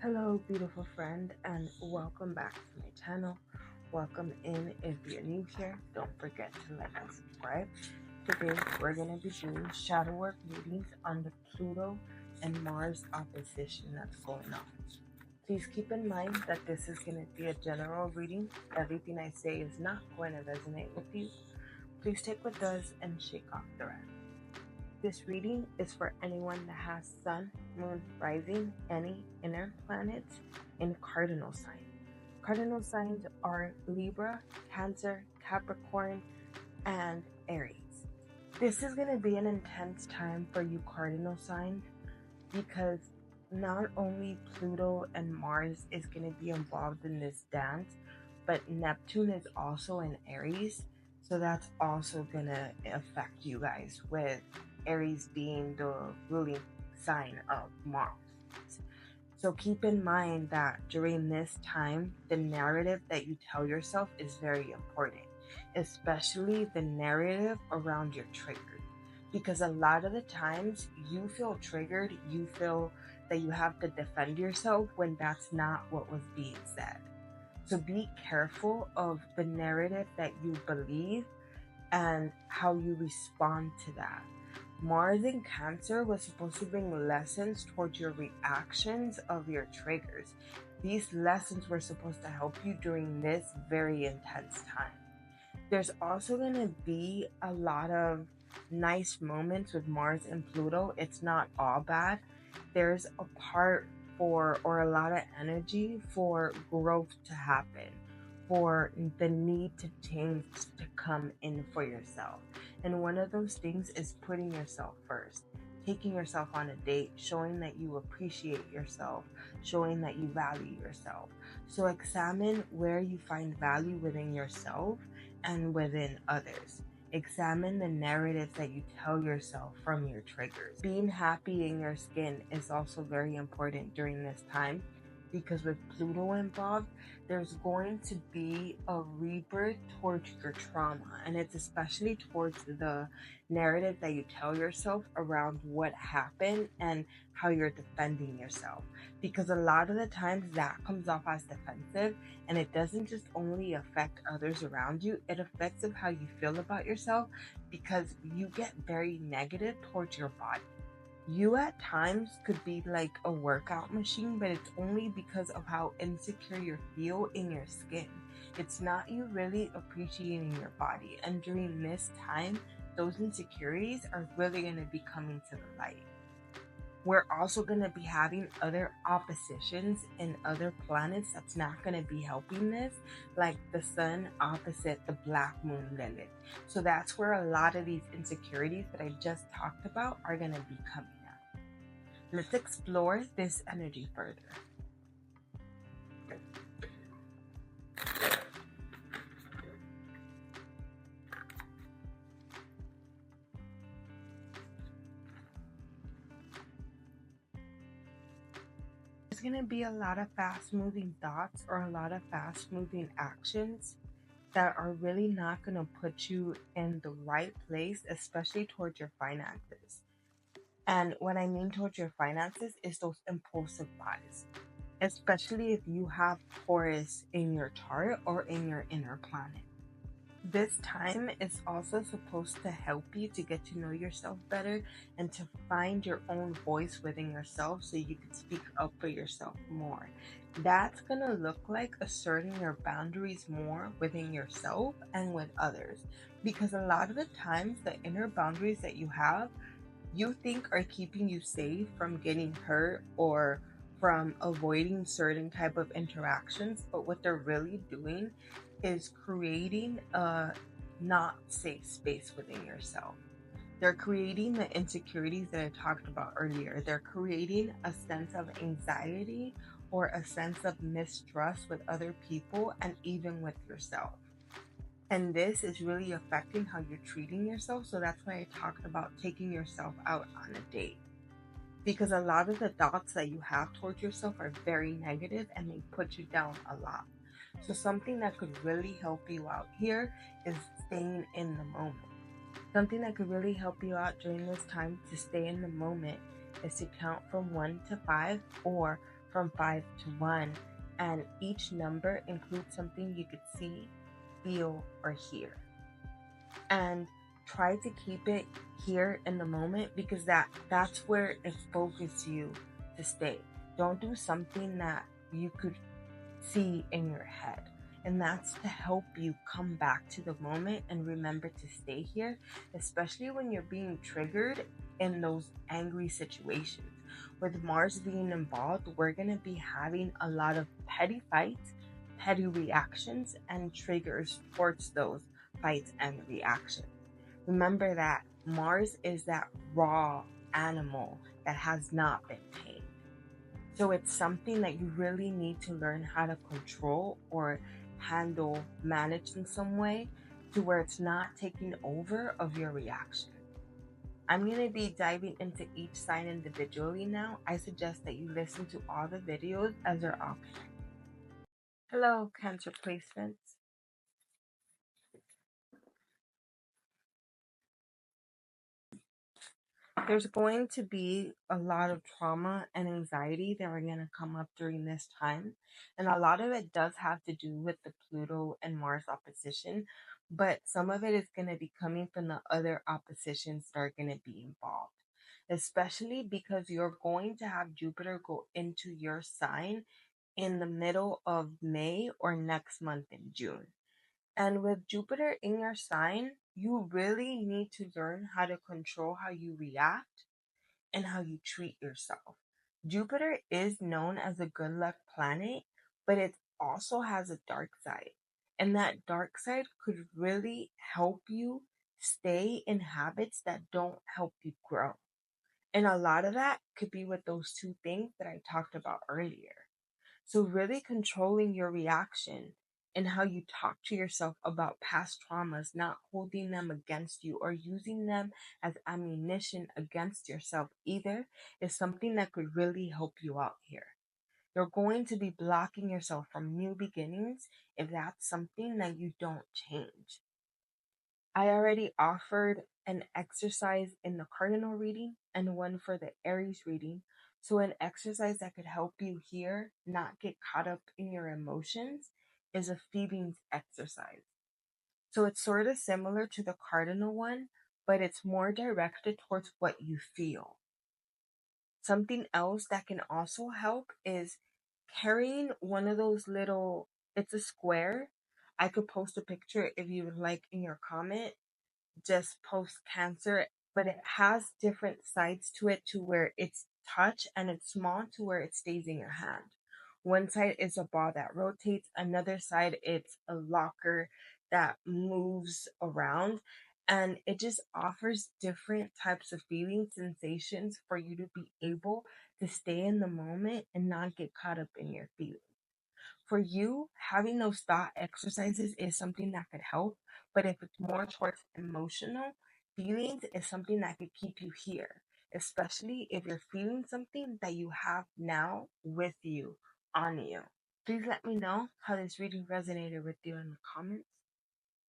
Hello, beautiful friend, and welcome back to my channel. Welcome in if you're new here. Don't forget to like and subscribe. Today, we're going to be doing shadow work readings on the Pluto and Mars opposition that's going on. Please keep in mind that this is going to be a general reading. Everything I say is not going to resonate with you. Please take what does and shake off the rest. This reading is for anyone that has Sun, Moon, Rising, any inner planets in cardinal sign. Cardinal signs are Libra, Cancer, Capricorn, and Aries. This is going to be an intense time for you cardinal signs because not only Pluto and Mars is going to be involved in this dance, but Neptune is also in Aries. So that's also going to affect you guys, with Aries being the ruling sign of Mars. So keep in mind that during this time, the narrative that you tell yourself is very important, especially the narrative around your triggers. Because a lot of the times you feel triggered, you feel that you have to defend yourself when that's not what was being said. So be careful of the narrative that you believe and how you respond to that. Mars in Cancer was supposed to bring lessons towards your reactions of your triggers. These lessons were supposed to help you during this very intense time. There's also going to be a lot of nice moments with Mars and Pluto. It's not all bad. There's a part for, or a lot of energy for, growth to happen, for the need to change to come in for yourself. And one of those things is putting yourself first, taking yourself on a date, showing that you appreciate yourself, showing that you value yourself. So examine where you find value within yourself and within others. Examine the narratives that you tell yourself from your triggers. Being happy in your skin is also very important during this time, because with Pluto involved, there's going to be a rebirth towards your trauma, and it's especially towards the narrative that you tell yourself around what happened and how you're defending yourself. Because a lot of the times that comes off as defensive, and it doesn't just only affect others around you, it affects of how you feel about yourself, because you get very negative towards your body. You at times could be like a workout machine, but it's only because of how insecure you feel in your skin. It's not you really appreciating your body. And during this time, those insecurities are really going to be coming to the light. We're also going to be having other oppositions in other planets that's not going to be helping this, like the sun opposite the black moon Lilith. So that's where a lot of these insecurities that I just talked about are going to be coming out. Let's explore this energy further. There's going to be a lot of fast moving thoughts or a lot of fast moving actions that are really not going to put you in the right place, especially towards your finances. And what I mean towards your finances is those impulsive buys, especially if you have Taurus in your chart or in your inner planet. This time is also supposed to help you to get to know yourself better and to find your own voice within yourself so you can speak up for yourself more. That's going to look like asserting your boundaries more within yourself and with others. Because a lot of the times, the inner boundaries that you have, you think are keeping you safe from getting hurt or from avoiding certain type of interactions, but what they're really doing is creating a not safe space within yourself. They're creating the insecurities that I talked about earlier. They're creating a sense of anxiety or a sense of mistrust with other people and even with yourself. And this is really affecting how you're treating yourself. So that's why I talked about taking yourself out on a date. Because a lot of the thoughts that you have towards yourself are very negative and they put you down a lot. So something that could really help you out here is staying in the moment. Something that could really help you out during this time to stay in the moment is to count from 1 to 5 or from 5 to 1, and each number includes something you could see, feel, or hear. And try to keep it here in the moment, because that's where it focuses you to stay. Don't do something that you could see in your head. And that's to help you come back to the moment and remember to stay here, especially when you're being triggered in those angry situations. With Mars being involved, we're going to be having a lot of petty fights, petty reactions, and triggers towards those fights and reactions. Remember that Mars is that raw animal that has not been tamed. So it's something that you really need to learn how to control or handle, manage in some way to where it's not taking over of your reaction. I'm going to be diving into each sign individually now. I suggest that you listen to all the videos as they're optional. Hello, Cancer placements. There's going to be a lot of trauma and anxiety that are going to come up during this time. And a lot of it does have to do with the Pluto and Mars opposition, but some of it is going to be coming from the other oppositions that are going to be involved, especially because you're going to have Jupiter go into your sign in the middle of May or next month in June. And with Jupiter in your sign, you really need to learn how to control how you react and how you treat yourself. Jupiter is known as a good luck planet, but it also has a dark side. And that dark side could really help you stay in habits that don't help you grow. And a lot of that could be with those two things that I talked about earlier. So, really controlling your reaction and how you talk to yourself about past traumas, not holding them against you or using them as ammunition against yourself either, is something that could really help you out here. You're going to be blocking yourself from new beginnings if that's something that you don't change. I already offered an exercise in the cardinal reading and one for the Aries reading. So, an exercise that could help you here not get caught up in your emotions is a feelings exercise. So, it's sort of similar to the cardinal one, but it's more directed towards what you feel. Something else that can also help is carrying one of those little, it's a square. I could post a picture if you would like in your comment, just post Cancer, but it has different sides to it to where it's touch and it's small to where it stays in your hand. One side is a ball that rotates, another side it's a locker that moves around, and it just offers different types of feelings, sensations for you to be able to stay in the moment and not get caught up in your feelings. For you, having those thought exercises is something that could help, but if it's more towards emotional feelings, is something that could keep you here, especially if you're feeling something that you have now with you, on you. Please let me know how this reading resonated with you in the comments.